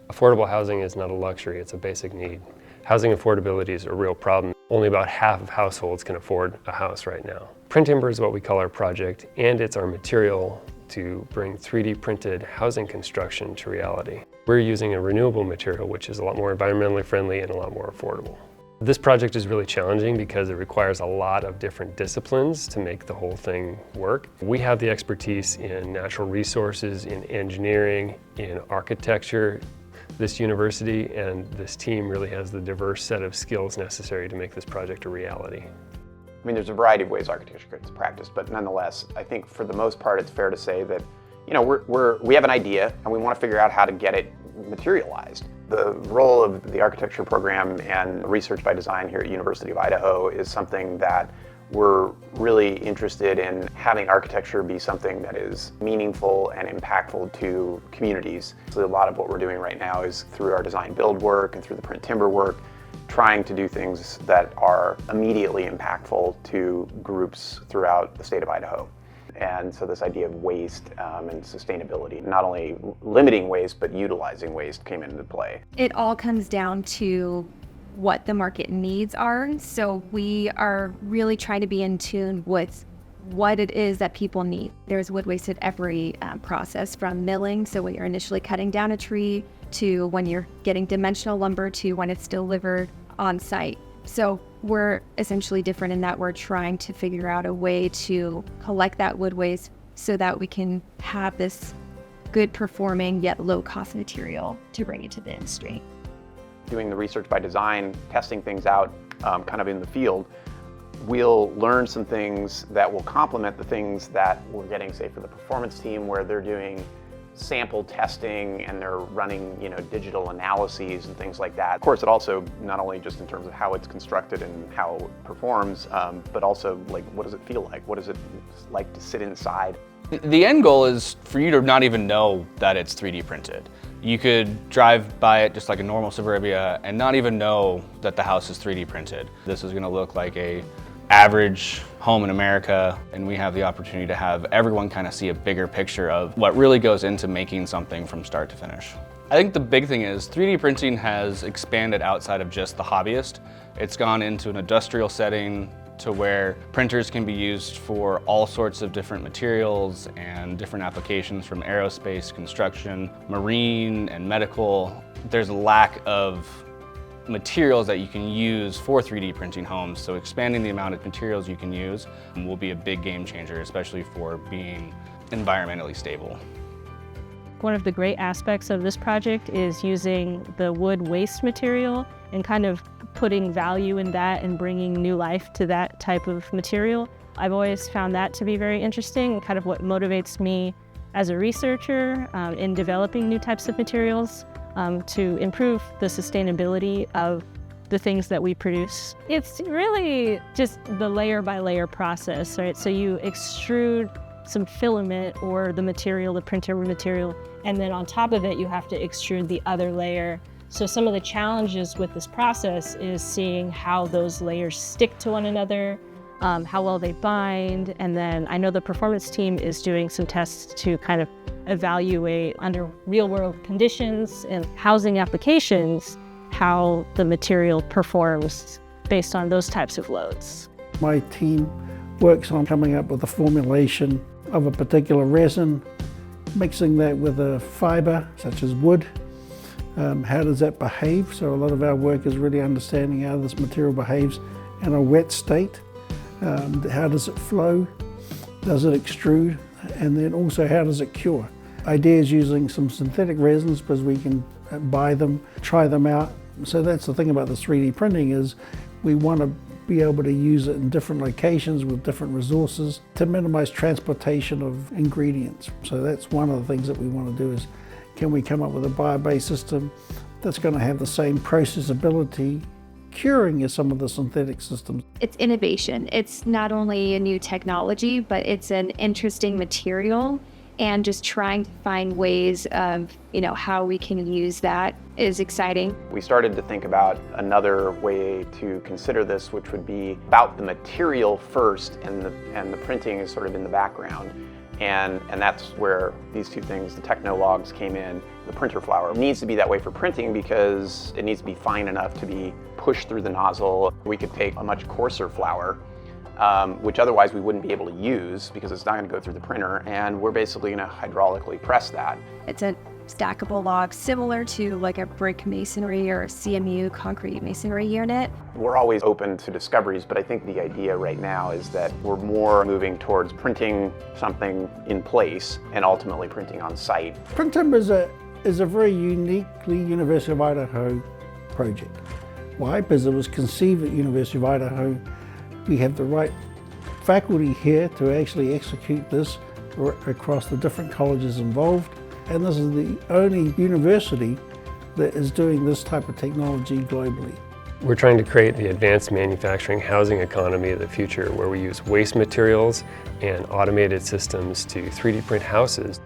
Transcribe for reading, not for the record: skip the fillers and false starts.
Affordable housing is not a luxury, it's a basic need. Housing affordability is a real problem. Only about half of households can afford a house right now. Print timber is what we call our project, and it's our material to bring 3D printed housing construction to reality. We're using a renewable material which is a lot more environmentally friendly and a lot more affordable. This project is really challenging because it requires a lot of different disciplines to make the whole thing work. We have the expertise in natural resources, in engineering, in architecture. This university and this team really has the diverse set of skills necessary to make this project a reality. I mean, there's a variety of ways architecture gets practiced, but nonetheless, I think for the most part, it's fair to say that, you know, we have an idea and we want to figure out how to get it materialized. The role of the architecture program and research by design here at University of Idaho is something that we're really interested in having architecture be something that is meaningful and impactful to communities. So a lot of what we're doing right now is through our design build work and through the print timber work, trying to do things that are immediately impactful to groups throughout the state of Idaho. And so this idea of waste and sustainability, not only limiting waste, but utilizing waste came into play. It all comes down to what the market needs are. So we are really trying to be in tune with what it is that people need. There's wood waste at every process, from milling, so when you're initially cutting down a tree, to when you're getting dimensional lumber, to when it's delivered on site. So we're essentially different in that we're trying to figure out a way to collect that wood waste so that we can have this good performing yet low cost material to bring it to the industry. Doing the research by design, testing things out kind of in the field, we'll learn some things that will complement the things that we're getting, say, for the performance team, where they're doing sample testing and they're running, you know, digital analyses and things like that. Of course, it also, not only just in terms of how it's constructed and how it performs, but also, like, what does it feel like? What is it like to sit inside? The end goal is for you to not even know that it's 3D printed. You could drive by it just like a normal suburbia and not even know that the house is 3D printed. This is gonna look like a average home in America, and we have the opportunity to have everyone kind of see a bigger picture of what really goes into making something from start to finish. I think the big thing is 3D printing has expanded outside of just the hobbyist. It's gone into an industrial setting to where printers can be used for all sorts of different materials and different applications, from aerospace, construction, marine, and medical. There's a lack of materials that you can use for 3D printing homes, so expanding the amount of materials you can use will be a big game changer, especially for being environmentally stable. One of the great aspects of this project is using the wood waste material and kind of putting value in that and bringing new life to that type of material. I've always found that to be very interesting and kind of what motivates me as a researcher in developing new types of materials to improve the sustainability of the things that we produce. It's really just the layer by layer process, right? So you extrude some filament or the material, the printer material, and then on top of it you have to extrude the other layer. So some of the challenges with this process is seeing how those layers stick to one another, how well they bind, and then I know the performance team is doing some tests to kind of evaluate under real-world conditions and housing applications how the material performs based on those types of loads. My team works on coming up with a formulation of a particular resin, mixing that with a fiber such as wood. How does that behave? So a lot of our work is really understanding how this material behaves in a wet state. How does it flow? Does it extrude? And then also, how does it cure? Ideas using some synthetic resins, because we can buy them, try them out. So that's the thing about the 3D printing, is we want to be able to use it in different locations with different resources to minimize transportation of ingredients. So that's one of the things that we want to do, is can we come up with a bio-based system that's going to have the same processability, curing as some of the synthetic systems. It's innovation. It's not only a new technology, but it's an interesting material, and just trying to find ways of, how we can use that is exciting. We started to think about another way to consider this, which would be about the material first, and the printing is sort of in the background. And that's where these two things, the Technologs, came in. The printer flour needs to be that way for printing because it needs to be fine enough to be pushed through the nozzle. We could take a much coarser flour, which otherwise we wouldn't be able to use because it's not going to go through the printer, and we're basically going to hydraulically press that. It's a stackable log similar to like a brick masonry or a CMU concrete masonry unit. We're always open to discoveries, but I think the idea right now is that we're more moving towards printing something in place and ultimately printing on site. Print timber is a very uniquely University of Idaho project. Why? Because it was conceived at University of Idaho. We have the right faculty here to actually execute this across the different colleges involved. And this is the only university that is doing this type of technology globally. We're trying to create the advanced manufacturing housing economy of the future where we use waste materials and automated systems to 3D print houses.